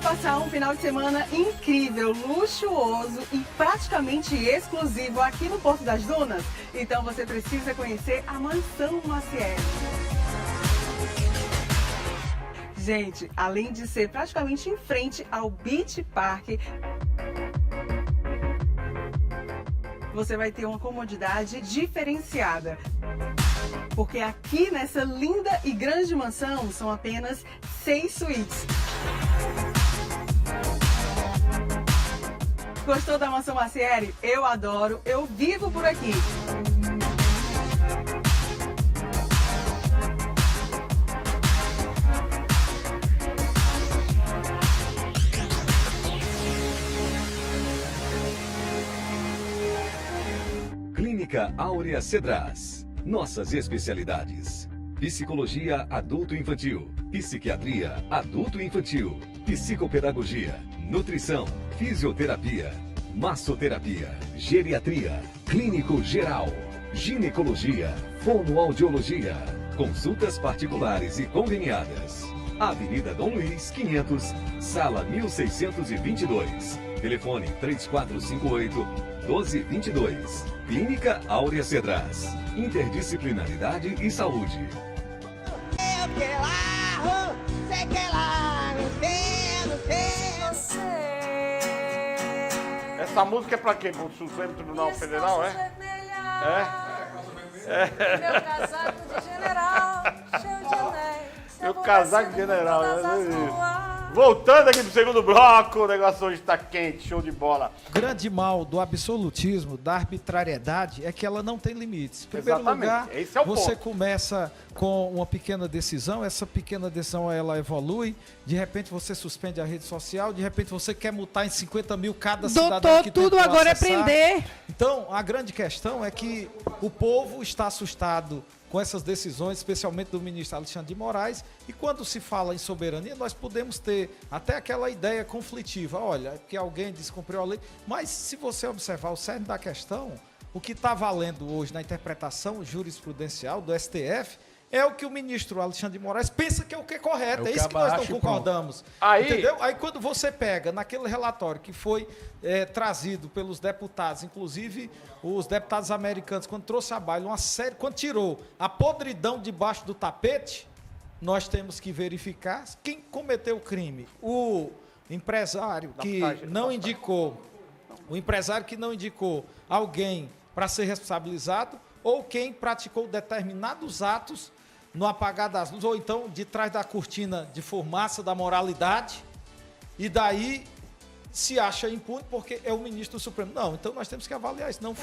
passar um final de semana incrível, luxuoso e praticamente exclusivo aqui no Porto das Dunas? Então você precisa conhecer a Mansão Maciel. Gente, além de ser praticamente em frente ao Beach Park, você vai ter uma comodidade diferenciada. Porque aqui nessa linda e grande mansão são apenas 6 suítes. Gostou da Mansão Maciel? Eu adoro, eu vivo por aqui. Clínica Áurea Cedras. Nossas especialidades: psicologia adulto-infantil, psiquiatria adulto-infantil, psicopedagogia, nutrição, fisioterapia, massoterapia, geriatria, clínico geral, ginecologia, fonoaudiologia, consultas particulares e conveniadas. Avenida Dom Luiz, 500, sala 1622. Telefone 3458-1222. Clínica Áurea Cedras. Interdisciplinaridade e saúde. Essa música é pra quê? Pro Supremo Tribunal Federal, é? Meu casaco de general, cheio de anéis. Meu casaco de general, Voltando aqui pro segundo bloco, o negócio hoje tá quente, show de bola. O grande mal do absolutismo, da arbitrariedade, é que ela não tem limites. Em primeiro lugar, esse é o você ponto. começa com uma pequena decisão, essa pequena decisão ela evolui, de repente você suspende a rede social, de repente você quer multar em 50 mil cada cidadão que tudo tentou agora acessar. é prender. Então, a grande questão é que o povo está assustado com essas decisões, especialmente do ministro Alexandre de Moraes, e quando se fala em soberania, nós podemos ter até aquela ideia conflitiva, olha, que alguém descumpriu a lei, mas se você observar o cerne da questão, o que está valendo hoje na interpretação jurisprudencial do STF é o que o ministro Alexandre de Moraes pensa que é o que é correto, é isso que nós não concordamos. Entendeu? Aí quando você pega naquele relatório que foi trazido pelos deputados, inclusive os deputados americanos, quando trouxe a baila uma série, quando tirou a podridão debaixo do tapete, nós temos que verificar quem cometeu o crime. O empresário que não indicou, alguém para ser responsabilizado, ou quem praticou determinados atos no apagar das luzes, ou então de trás da cortina de fumaça da moralidade, e daí se acha impune porque é o ministro do Supremo. Não, então nós temos que avaliar isso. Não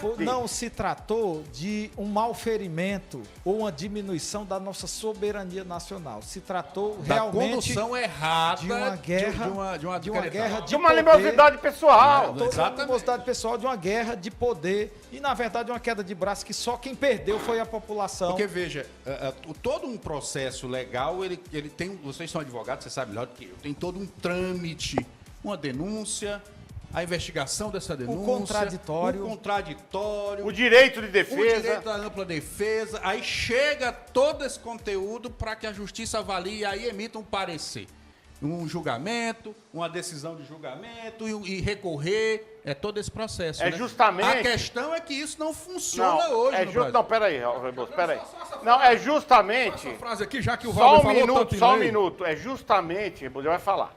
se tratou de um malferimento ou uma diminuição da nossa soberania nacional. Se tratou realmente condução errada de uma guerra, de uma animosidade pessoal. De uma animosidade pessoal, de uma guerra de poder e, na verdade, uma queda de braço que só quem perdeu foi a população. Porque, veja, todo um processo legal, ele tem... Vocês são advogados, você sabe melhor do que eu. Tem todo um trâmite, uma denúncia, a investigação dessa denúncia, o contraditório, o direito de defesa, o direito da ampla defesa, aí chega todo esse conteúdo para que a justiça avalie e aí emita um parecer, um julgamento, uma decisão de julgamento e recorrer, todo esse processo. É, né? Justamente... A questão é que isso não funciona hoje no Brasil. Não, peraí, peraí. Não, é justamente... Essa frase aqui, já que o Valber falou tanto em Só um lei. minuto, é justamente, ele vai falar.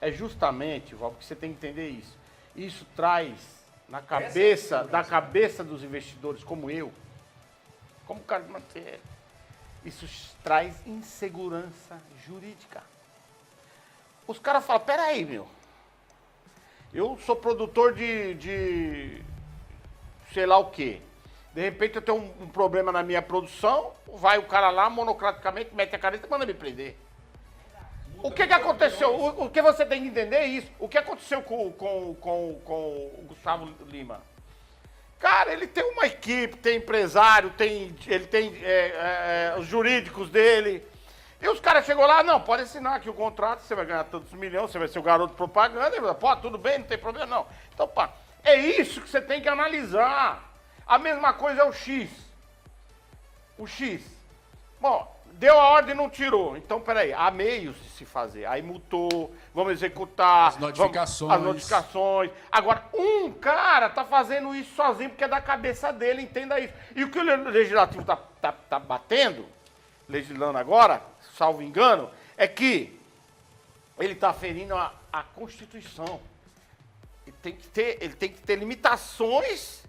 É justamente, Val, porque você tem que entender isso. Isso traz na cabeça dos investidores como eu, como o cara de matéria, isso traz insegurança jurídica. Os caras falam, peraí, meu, eu sou produtor de sei lá o quê. De repente eu tenho um problema na minha produção, vai o cara lá, monocraticamente, mete a careta e manda me prender. O que aconteceu? O que você tem que entender é isso. O que aconteceu com o Gustavo Lima? Cara, ele tem uma equipe, tem empresário, ele tem os jurídicos dele. E os caras chegou lá, não, pode assinar aqui o contrato, você vai ganhar tantos milhões, você vai ser o garoto propaganda. Ele fala, pô, tudo bem, não tem problema não. Então, pá, é isso que você tem que analisar. A mesma coisa é o X. O X. Bom, Deu a ordem e não tirou. Então, peraí, há meios de se fazer. Aí multou, vamos executar. As notificações. As notificações. Agora, um cara tá fazendo isso sozinho porque é da cabeça dele, entenda isso. E o que o legislativo tá batendo, legislando agora, salvo engano, é que ele tá ferindo a Constituição. Ele tem que ter limitações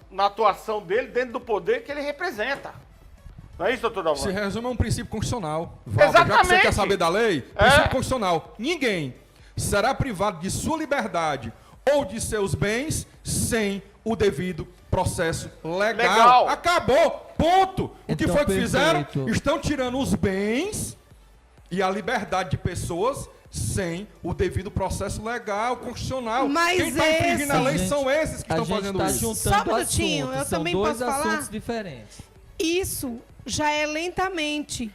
na atuação dele dentro do poder que ele representa. Não é isso, doutor Dalvan? Se resume a um princípio constitucional. Valber, Exatamente. já que você quer saber da lei, princípio constitucional. Ninguém será privado de sua liberdade ou de seus bens sem o devido processo legal. Acabou. Ponto. O que Então, foi que fizeram? perfeito. Estão tirando os bens e a liberdade de pessoas sem o devido processo legal, constitucional. Mas quem está infringindo a lei Gente, são esses que a estão gente fazendo tá isso. juntando Só um minutinho, assuntos, eu são também dois posso falar? assuntos diferentes. Isso já é lentamente,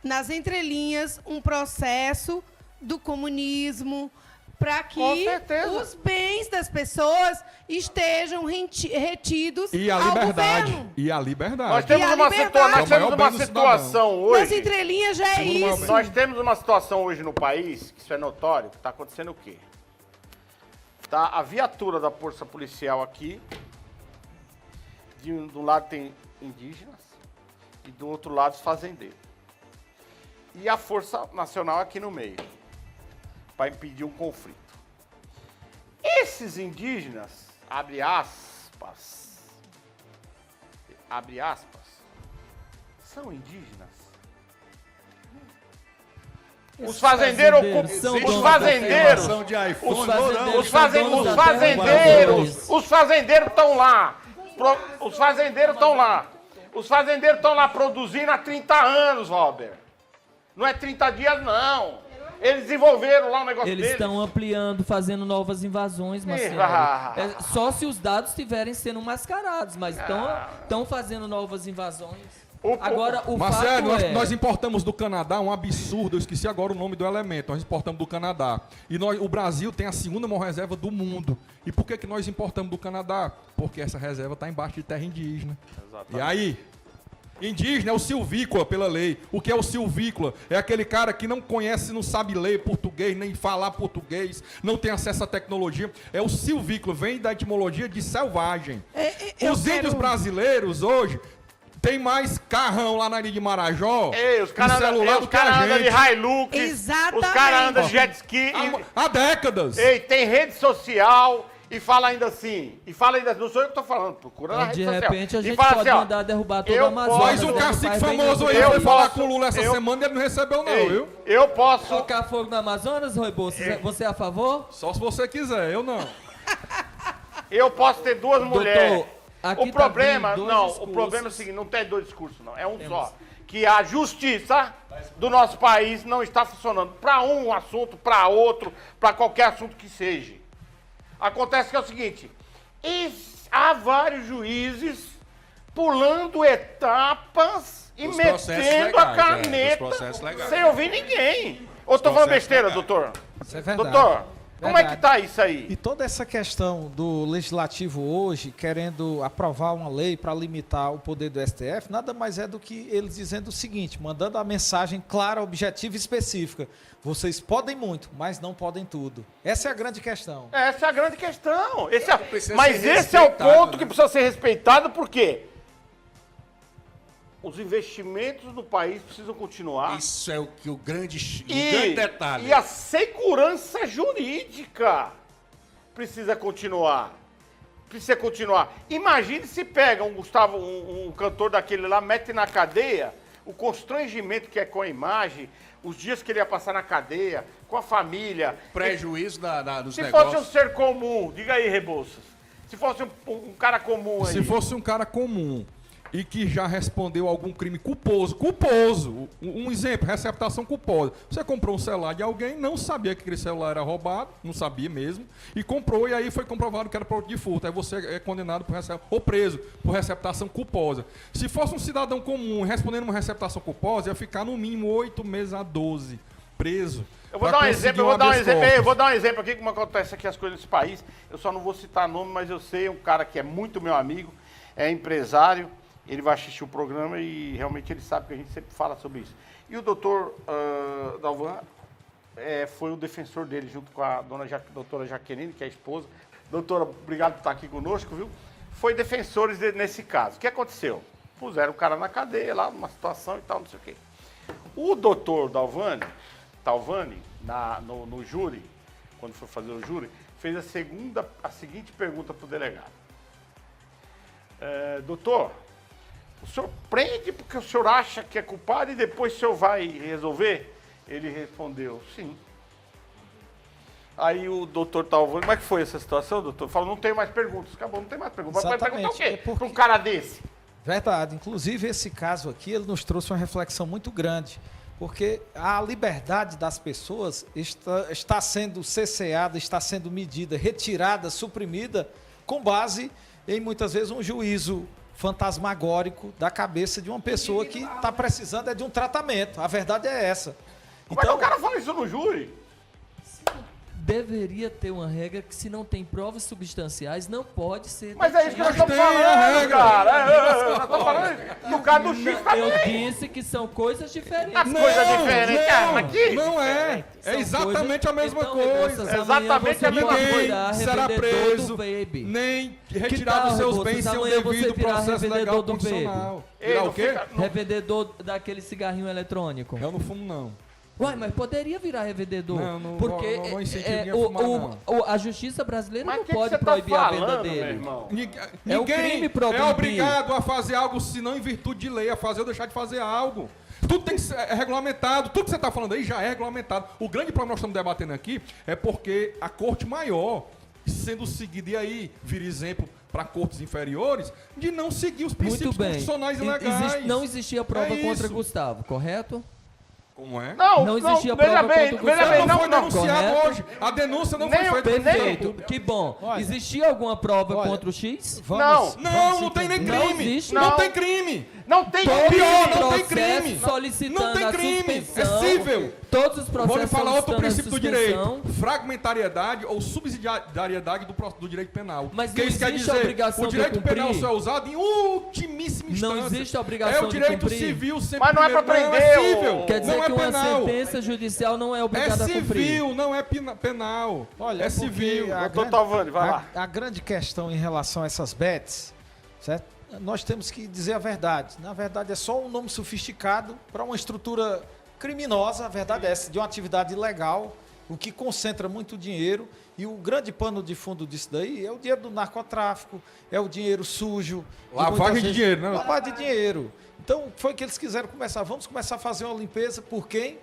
nas entrelinhas, um processo do comunismo para Com que certeza. os bens das pessoas estejam retidos E a ao liberdade. governo. E a liberdade. Nós temos E a uma, liberdade. nós temos É o uma maior bem do situação Nas hoje. entrelinhas já é Segundo o maior isso. bem. Nós temos uma situação hoje no país, que isso é notório, que está acontecendo o quê? Tá a viatura da força policial aqui, de um lado tem indígenas e do outro lado os fazendeiros. E a Força Nacional aqui no meio, para impedir um conflito. Esses indígenas, abre aspas, são indígenas. Os fazendeiros estão lá. Os fazendeiros estão lá produzindo há 30 anos, Valber. Não é 30 dias, não. Eles desenvolveram lá o negócio Eles deles. estão ampliando, fazendo novas invasões, Marcelo. É só se os dados estiverem sendo mascarados, mas estão fazendo novas invasões. Agora, o Marcelo, fato nós importamos do Canadá um absurdo, eu esqueci agora o nome do elemento, nós importamos do Canadá. E o Brasil tem a segunda maior reserva do mundo. E por que nós importamos do Canadá? Porque essa reserva está embaixo de terra indígena. Exatamente. E aí? Indígena é o silvícola pela lei. O que é o silvícola? É aquele cara que não conhece, não sabe ler português, nem falar português, não tem acesso à tecnologia. É o silvícola, vem da etimologia de selvagem. Os índios brasileiros hoje tem mais carrão lá na ilha de Marajó. Ei, os caras andam de Hilux. Exatamente. Os caras andam de jet ski. Há décadas. Ei, tem rede social e fala ainda assim. Não sou eu que tô falando, procura na Então, rede de social. repente, a E gente fala pode assim, ó, mandar derrubar toda eu a Amazônia. Mas um cacique famoso aí foi falar com o Lula essa semana e ele não recebeu não, Ei, viu? eu posso... Tocar fogo no Amazonas, Rui Bolsa, você é a favor? Só se você quiser, eu não. Eu posso ter duas mulheres. aqui O problema, tá vindo dois não, discursos. o problema é o seguinte, não tem dois discursos, não. É um só. Que a justiça do nosso país não está funcionando para um assunto, para outro, para qualquer assunto que seja. Acontece que é o seguinte, há vários juízes pulando etapas e Os metendo processos a legais, caneta os processos legais. sem ouvir ninguém. Ou estou falando processos besteira, legais. doutor? Isso é verdade. Doutor, como é que Verdade. tá isso aí? E toda essa questão do legislativo hoje querendo aprovar uma lei para limitar o poder do STF, nada mais é do que eles dizendo o seguinte, mandando a mensagem clara, objetiva e específica. Vocês podem muito, mas não podem tudo. Essa é a grande questão. Essa é a grande questão. Precisa Mas ser esse é o respeitado, ponto né? que precisa ser respeitado, porque os investimentos no país precisam continuar. Isso é o grande detalhe. E a segurança jurídica precisa continuar. Precisa continuar. Imagine se pega um cantor daquele lá, mete na cadeia, o constrangimento que é com a imagem, os dias que ele ia passar na cadeia, com a família. Prejuízo nos Se negócios. fosse um ser comum, diga aí, Rebouças. Se fosse um cara comum aí. Se fosse um cara comum e que já respondeu algum crime culposo, um exemplo, receptação culposa. Você comprou um celular de alguém, não sabia que aquele celular era roubado, não sabia mesmo, e comprou, e aí foi comprovado que era produto de furto. Aí você é condenado ou preso por receptação culposa. Se fosse um cidadão comum respondendo uma receptação culposa, ia ficar no mínimo 8 meses a 12 preso. Eu vou dar um exemplo, eu vou dar um exemplo aqui como acontece aqui as coisas nesse país. Eu só não vou citar nome, mas eu sei um cara que é muito meu amigo, é empresário, Ele vai assistir o programa e realmente ele sabe que a gente sempre fala sobre isso. E o doutor Dalvan foi o defensor dele, junto com a doutora Jaqueline, que é a esposa. Doutora, obrigado por estar aqui conosco, viu? Foi defensores nesse caso. O que aconteceu? Puseram o cara na cadeia lá, numa situação e tal, não sei o quê. O doutor Talvani, no júri, quando foi fazer o júri, fez a seguinte pergunta para o delegado. Doutor, o senhor prende porque o senhor acha que é culpado e depois o senhor vai resolver? Ele respondeu, sim. Aí o doutor Talvani, como é que foi essa situação, doutor? Falou, não tem mais perguntas. Acabou, não tem mais perguntas. Mas vai perguntar o quê para um cara desse? Verdade. Inclusive, esse caso aqui, ele nos trouxe uma reflexão muito grande. Porque a liberdade das pessoas está sendo cerceada, está sendo medida, retirada, suprimida, com base em, muitas vezes, um juízo fantasmagórico da cabeça de uma pessoa que está precisando de um tratamento. A verdade é essa. Como é que o cara fala isso no júri? Deveria ter uma regra que, se não tem provas substanciais, não pode ser... Mas é isso que nós estamos falando, cara. Nós estamos falando do caso do X também. Eu disse que são coisas diferentes. Coisas diferentes, aqui? Não é. É exatamente a mesma coisa. Exatamente a mesma coisa. Será preso, nem retirado dos seus bens sem o devido processo legal condicional. Virar o quê? Revendedor daquele cigarrinho eletrônico. Eu não fumo, não. Uai, mas poderia virar revendedor. Não, porque não incentivo ninguém a fumar, não. A justiça brasileira mas não pode proibir a venda dele. Ninguém um crime proibir. É obrigado a fazer algo, se não em virtude de lei, a fazer ou deixar de fazer algo. Tudo tem que ser regulamentado. Tudo que você está falando aí já é regulamentado. O grande problema que nós estamos debatendo aqui é porque a corte maior, sendo seguida, e aí vira exemplo para cortes inferiores, de não seguir os princípios constitucionais e legais. Não existia prova contra Gustavo, correto? Como é? Não existia prova contra o Gustavo. Não foi denunciado hoje. A denúncia não foi feita. Perfeito. Que bom. Olha, existia alguma prova contra o X? Não tem nem crime. Não existe. Não tem crime. Não tem Pior, não tem crime. Solicitando não tem crime. A é cível. Todos os processos. Vou lhe falar outro solicitando princípio do direito: fragmentariedade ou subsidiariedade do direito penal. Mas que não isso quer existe a dizer, obrigação o direito de cumprir. penal só é usado em ultimíssima instância. Não existe a obrigação é o direito de cumprir. civil sempre. Mas não é para prender. Não é cível. Quer dizer não que é uma penal. sentença judicial não é obrigada a cumprir. É civil, não é penal. Olha, é civil. Doutor Talvani, vai lá. A grande questão em relação a essas bets, certo? Nós temos que dizer a verdade. Na verdade, é só um nome sofisticado para uma estrutura criminosa, a verdade é essa, de uma atividade ilegal, o que concentra muito dinheiro. E o grande pano de fundo disso daí é o dinheiro do narcotráfico, é o dinheiro sujo. Lavagem de dinheiro, né? Lavagem de dinheiro. Então, foi que eles quiseram começar. Vamos começar a fazer uma limpeza por quem?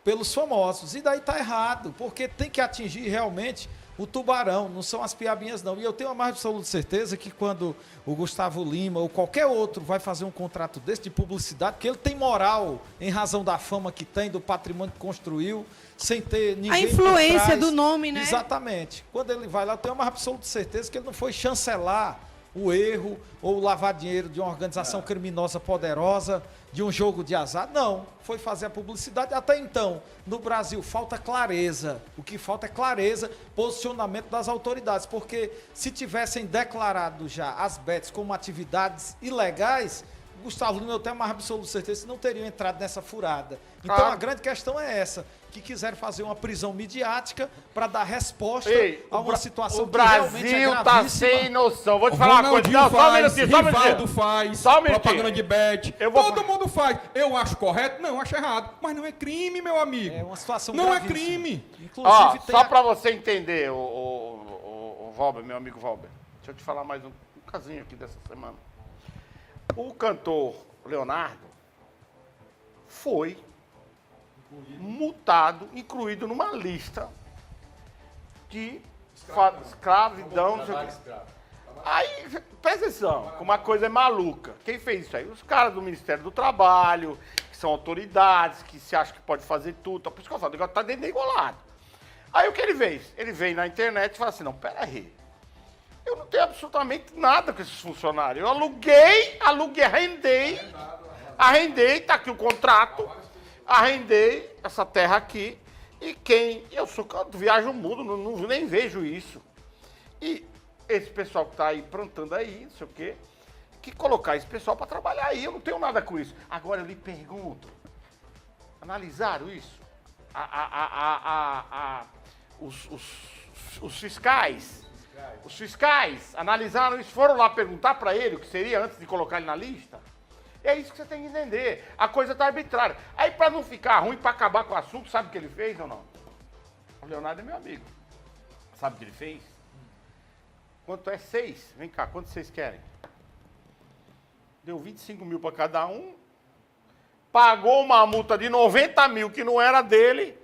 Pelos famosos. E daí está errado, porque tem que atingir realmente o tubarão, não são as piabinhas não. E eu tenho a mais absoluta certeza que quando o Gustavo Lima ou qualquer outro vai fazer um contrato desse de publicidade, que ele tem moral em razão da fama que tem, do patrimônio que construiu, sem ter ninguém a influência por trás. do nome, né? Exatamente. Quando ele vai lá, eu tenho a mais absoluta certeza que ele não foi chancelar o erro ou lavar dinheiro de uma organização criminosa poderosa, de um jogo de azar. Não, foi fazer a publicidade. Até então, no Brasil, falta clareza. O que falta é clareza, posicionamento das autoridades. Porque se tivessem declarado já as bets como atividades ilegais, Gustavo Lima, eu tenho a mais absoluta certeza que não teriam entrado nessa furada. Então, a grande questão é essa, que quiseram fazer uma prisão midiática para dar resposta a uma situação que realmente é gravíssima. O Brasil tá sem noção. Vou te falar uma coisa. Não, só um minutinho, só um minutinho. Rivaldo faz, só um minutinho. propaganda de bet. Todo mundo faz. Eu acho correto? Não, acho errado. Mas não é crime, meu amigo. É uma situação não gravíssima. É crime. Inclusive, só para você entender, o Valber, meu amigo Valber. Deixa eu te falar mais um casinho aqui dessa semana. O cantor Leonardo foi multado, incluído numa lista de escravidão. Aí, presta atenção, como a coisa é maluca. Quem fez isso aí? Os caras do Ministério do Trabalho, que são autoridades, que se acham que pode fazer tudo. Por isso que eu falo, o negócio tá degolado. Aí o que ele fez? Ele veio na internet e falou assim, não, peraí. Eu não tenho absolutamente nada com esses funcionários. Eu arrendei, tá aqui o contrato, arrendei essa terra aqui, e eu viajo o mundo, nem vejo isso. E esse pessoal que tá aí plantando aí, não sei o quê, que colocar esse pessoal para trabalhar aí. Eu não tenho nada com isso. Agora eu lhe pergunto, analisaram isso? Os fiscais analisaram isso, foram lá perguntar para ele o que seria antes de colocar ele na lista? É isso que você tem que entender. A coisa está arbitrária. Aí, para não ficar ruim, para acabar com o assunto, sabe o que ele fez ou não? O Leonardo é meu amigo. Sabe o que ele fez? Quanto é 6? Vem cá, quanto vocês querem? Deu 25 mil para cada um. Pagou uma multa de 90 mil que não era dele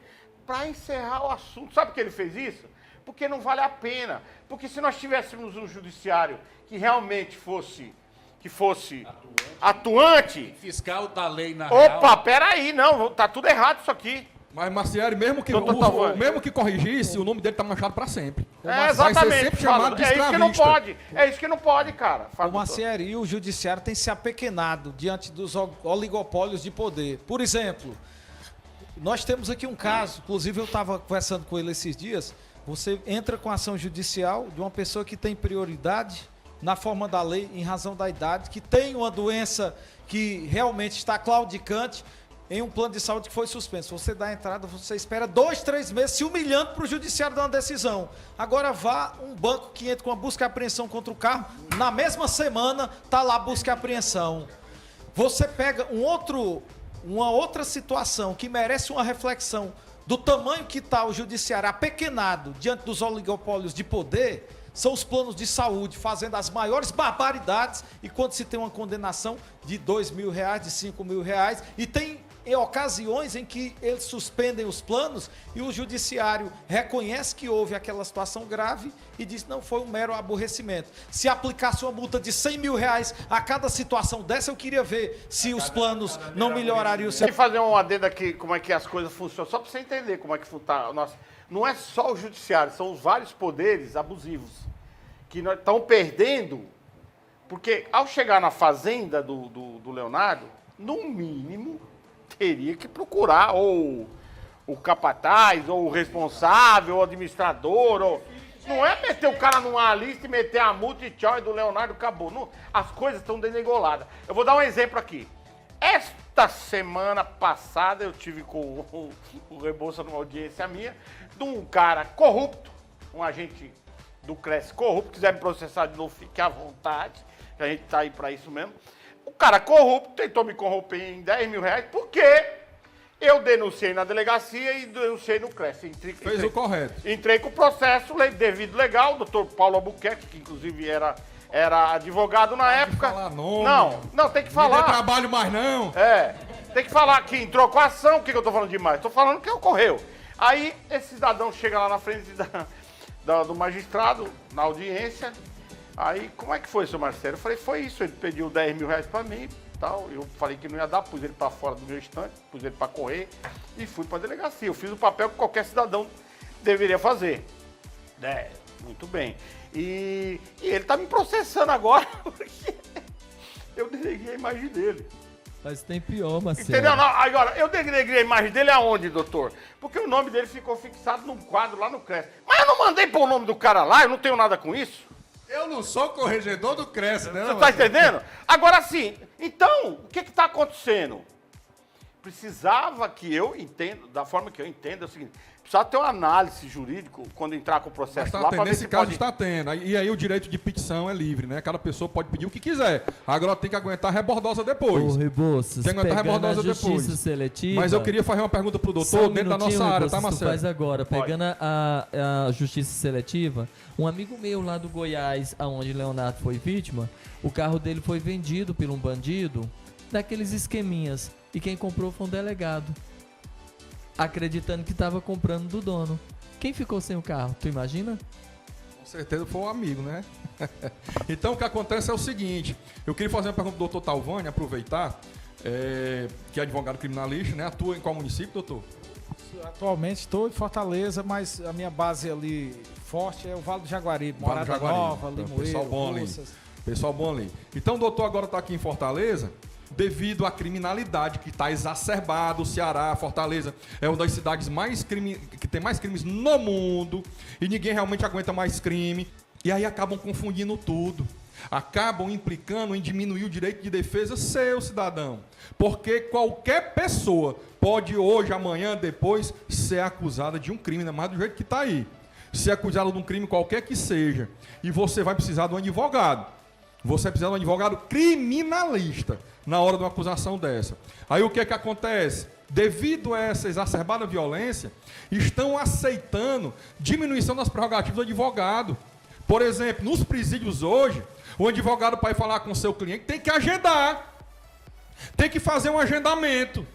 para encerrar o assunto. Sabe por que ele fez isso? Porque não vale a pena. Porque se nós tivéssemos um judiciário que realmente fosse atuante. Fiscal da lei na Opa, real. peraí, não, tá tudo errado isso aqui. Mas, Marcieri, mesmo que, mesmo que corrigisse, o nome dele tá manchado para sempre. Exatamente. Vai ser sempre chamado de é isso que não pode. É isso que não pode, cara. O Marcieri, e o judiciário tem se apequenado diante dos oligopólios de poder. Por exemplo, nós temos aqui um caso, inclusive eu estava conversando com ele esses dias, você entra com ação judicial de uma pessoa que tem prioridade na forma da lei, em razão da idade, que tem uma doença que realmente está claudicante, em um plano de saúde que foi suspenso. Você dá a entrada, você espera 2, 3 meses se humilhando para o judiciário dar uma decisão. Agora vá um banco que entra com uma busca e apreensão contra o carro, na mesma semana está lá busca e apreensão. Você pega uma outra situação que merece uma reflexão do tamanho que está o judiciário apequenado diante dos oligopólios de poder, são os planos de saúde fazendo as maiores barbaridades, e quando se tem uma condenação de R$2.000, de R$5.000, e tem ocasiões em que eles suspendem os planos e o judiciário reconhece que houve aquela situação grave e diz não, foi um mero aborrecimento. Se aplicasse uma multa de R$100.000 a cada situação dessa, eu queria ver se os planos não melhorariam o seu... Deixa eu fazer um adendo aqui, como é que as coisas funcionam, só para você entender como é que funciona. Não é só o judiciário, são os vários poderes abusivos que estão perdendo, porque ao chegar na fazenda do Leonardo, no mínimo, teria que procurar ou o capataz, ou o responsável, ou o administrador, não é meter o cara numa lista e meter a multa e tchau, e do Leonardo acabou. Não, as coisas estão desreguladas. Eu vou dar um exemplo aqui. Esta semana passada eu tive com o Rebouça numa audiência minha, de um cara corrupto, um agente do Cresce corrupto, quiser me processar de novo, fique à vontade, que a gente tá aí para isso mesmo. O cara corrupto tentou me corromper em R$10.000, porque eu denunciei na delegacia e denunciei no Cresce. Fez o correto. Entrei com o processo devido legal, o doutor Paulo Albuquerque, que inclusive era advogado na época. Falar nome. Não, tem que falar. Não é trabalho mais não. Tem que falar que entrou com a ação, o que eu tô falando demais? Tô falando que ocorreu. Aí esse cidadão chega lá na frente do magistrado, na audiência. Aí, como é que foi, seu Marcelo? Eu falei, foi isso, ele pediu R$10.000 pra mim, tal. Eu falei que não ia dar, pus ele pra fora do meu estante, pus ele pra correr e fui pra delegacia. Eu fiz o papel que qualquer cidadão deveria fazer. Muito bem. E ele tá me processando agora porque eu deneguei a imagem dele. Mas tem pior, Marcelo. Entendeu? Não, agora, eu deneguei a imagem dele aonde, doutor? Porque o nome dele ficou fixado num quadro lá no Cresce. Mas eu não mandei pôr o nome do cara lá, eu não tenho nada com isso. Eu não sou corregedor do Cresce, né? Você tá entendendo? Agora sim, então, o que está acontecendo? Precisava que eu entenda, da forma que eu entendo, é o seguinte, precisava ter uma análise jurídica quando entrar com o processo lá para ver nesse se caso pode... está tendo. E aí o direito de petição é livre, né? Cada pessoa pode pedir o que quiser. Agora tem que aguentar a rebordosa depois. Ô, Rebouças, tem que aguentar a rebordosa depois. Seletiva, mas eu queria fazer uma pergunta pro doutor dentro da nossa área, tá, Marcelo? Faz agora, pegando a justiça seletiva, um amigo meu lá do Goiás, aonde Leonardo foi vítima, o carro dele foi vendido por um bandido daqueles esqueminhas. E quem comprou foi um delegado, acreditando que estava comprando do dono. Quem ficou sem o carro? Tu imagina? Com certeza foi um amigo, né? Então o que acontece é o seguinte, eu queria fazer uma pergunta pro doutor Talvani, aproveitar, que é advogado criminalista, né? Atua em qual município, doutor? Atualmente estou em Fortaleza, mas a minha base ali forte é o Vale do Jaguaribe, Morada Nova, Limoeiro, pessoal bom ali. Pessoal bom ali. Então o doutor agora está aqui em Fortaleza, devido à criminalidade que está exacerbada. O Ceará, Fortaleza, é uma das cidades que tem mais crimes no mundo, e ninguém realmente aguenta mais crime, e aí acabam confundindo tudo. acabam implicando em diminuir o direito de defesa seu, cidadão. Porque qualquer pessoa pode hoje, amanhã, depois, ser acusada de um crime, ainda mais do jeito que está aí. Ser acusada de um crime qualquer que seja. E você vai precisar de um advogado. Você vai precisar de um advogado criminalista na hora de uma acusação dessa. Aí o que é que acontece? Devido a essa exacerbada violência, estão aceitando diminuição das prerrogativas do advogado. Por exemplo, nos presídios hoje, o advogado para ir falar com o seu cliente tem que agendar. Tem que fazer um agendamento.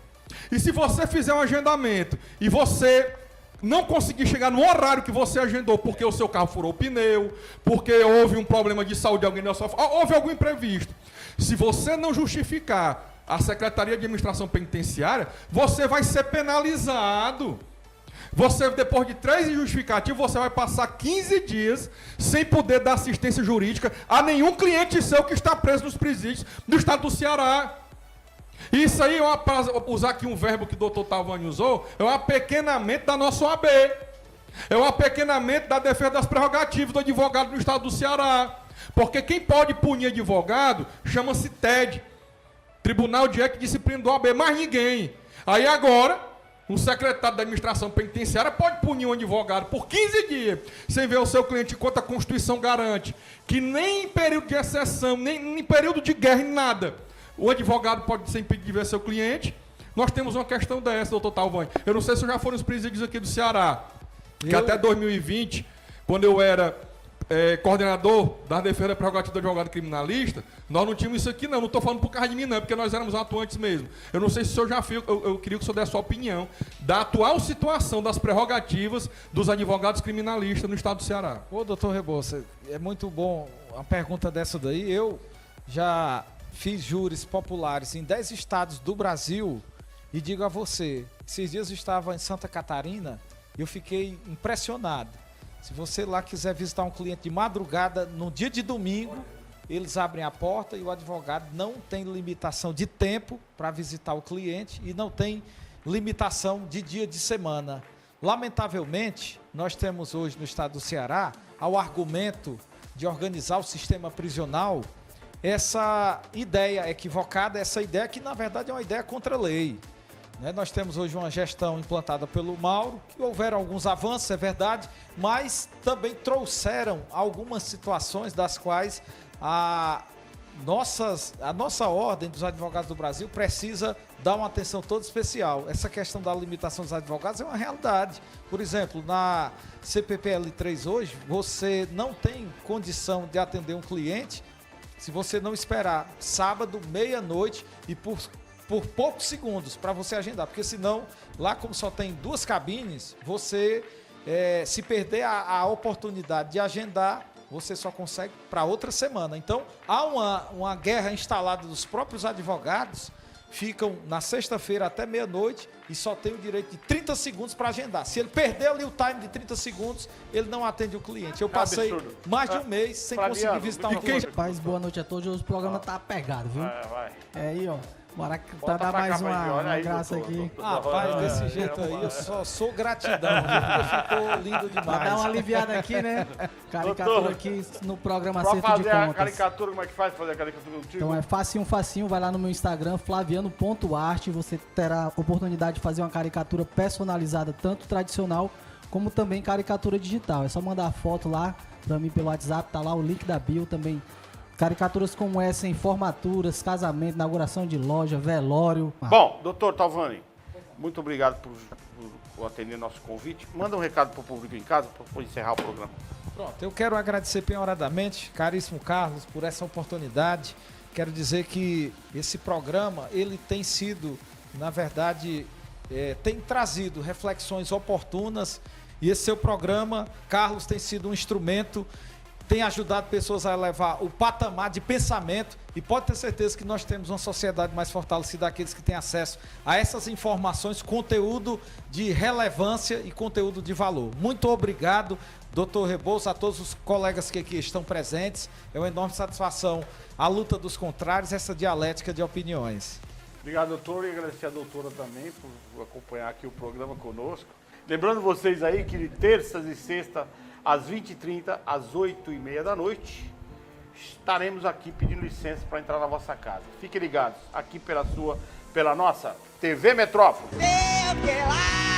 E se você fizer um agendamento e você não conseguir chegar no horário que você agendou porque o seu carro furou o pneu, porque houve um problema de saúde de alguém na sua família, houve algum imprevisto. Se você não justificar a Secretaria de Administração Penitenciária, você vai ser penalizado. Você, depois de 3 injustificativos, você vai passar 15 dias sem poder dar assistência jurídica a nenhum cliente seu que está preso nos presídios do estado do Ceará. Isso aí, para usar aqui um verbo que o doutor Talvani usou, é um apequenamento da nossa OAB. É um apequenamento da defesa das prerrogativas do advogado do estado do Ceará. Porque quem pode punir advogado chama-se TED, Tribunal de Ética e Disciplina do OAB, mais ninguém. Aí agora, um secretário da administração penitenciária pode punir um advogado por 15 dias, sem ver o seu cliente, enquanto a Constituição garante que nem em período de exceção, nem em período de guerra, nem nada, o advogado pode ser impedido de ver seu cliente. Nós temos uma questão dessa, doutor Talvani. Eu não sei se eu já foram nos presídios aqui do Ceará, que até 2020, quando eu era coordenador da defesa da prerrogativa do advogado criminalista, nós não tínhamos isso aqui não estou falando por causa de mim não, porque nós éramos atuantes mesmo. Eu não sei se o senhor já fez, eu queria que o senhor desse a sua opinião da atual situação das prerrogativas dos advogados criminalistas no estado do Ceará. Ô, doutor Rebouça, é muito bom uma pergunta dessa daí. Eu já fiz júris populares em 10 estados do Brasil e digo a você, esses dias eu estava em Santa Catarina e eu fiquei impressionado. Se você lá quiser visitar um cliente de madrugada, no dia de domingo, eles abrem a porta e o advogado não tem limitação de tempo para visitar o cliente e não tem limitação de dia de semana. Lamentavelmente, nós temos hoje no estado do Ceará, ao argumento de organizar o sistema prisional, essa ideia equivocada, essa ideia que na verdade é uma ideia contra a lei. Nós temos hoje uma gestão implantada pelo Mauro, que houveram alguns avanços, é verdade, mas também trouxeram algumas situações das quais a nossa ordem dos advogados do Brasil precisa dar uma atenção toda especial. Essa questão da limitação dos advogados é uma realidade. Por exemplo, na CPPL 3 hoje, você não tem condição de atender um cliente se você não esperar sábado, meia-noite e por poucos segundos para você agendar, porque senão, lá como só tem 2 cabines, você, se perder a oportunidade de agendar, você só consegue para outra semana. Então, há uma guerra instalada dos próprios advogados, ficam na sexta-feira até meia-noite e só tem o direito de 30 segundos para agendar. Se ele perder ali o time de 30 segundos, ele não atende o cliente. Eu passei mais de um mês sem conseguir visitar um cliente. Rapaz, boa noite a todos. Hoje o programa tá pegado, viu? Vai. É aí, ó. Bora Bota dar pra mais cá, uma aí, graça doutor, aqui. Rapaz, desse jeito aí, eu só sou gratidão, porque ficou lindo Pra demais. dar uma aliviada aqui, né? Caricatura Doutor, aqui no programa Pra Acerto de fazer a Contas. caricatura, como é que faz fazer a caricatura contigo? Então é facinho, vai lá no meu Instagram, flaviano.arte, você terá a oportunidade de fazer uma caricatura personalizada, tanto tradicional como também caricatura digital. É só mandar a foto lá pra mim pelo WhatsApp, tá lá o link da bio também. Caricaturas como essa em formaturas, casamento, inauguração de loja, velório. Bom, doutor Talvani, muito obrigado por atender nosso convite. Manda um recado pro público em casa para encerrar o programa. Pronto, eu quero agradecer penhoradamente, caríssimo Carlos, por essa oportunidade. Quero dizer que esse programa, ele tem sido, na verdade, tem trazido reflexões oportunas e esse seu programa, Carlos, tem sido um instrumento, tem ajudado pessoas a elevar o patamar de pensamento e pode ter certeza que nós temos uma sociedade mais fortalecida, aqueles que têm acesso a essas informações, conteúdo de relevância e conteúdo de valor. Muito obrigado, doutor Rebouça, a todos os colegas que aqui estão presentes. É uma enorme satisfação a luta dos contrários, essa dialética de opiniões. Obrigado, doutor, e agradecer a doutora também por acompanhar aqui o programa conosco. Lembrando vocês aí que de terças e sextas, às 20h30, às 8h30 da noite, estaremos aqui pedindo licença para entrar na vossa casa. Fiquem ligados aqui pela nossa TV Metrópole. Sei que lá,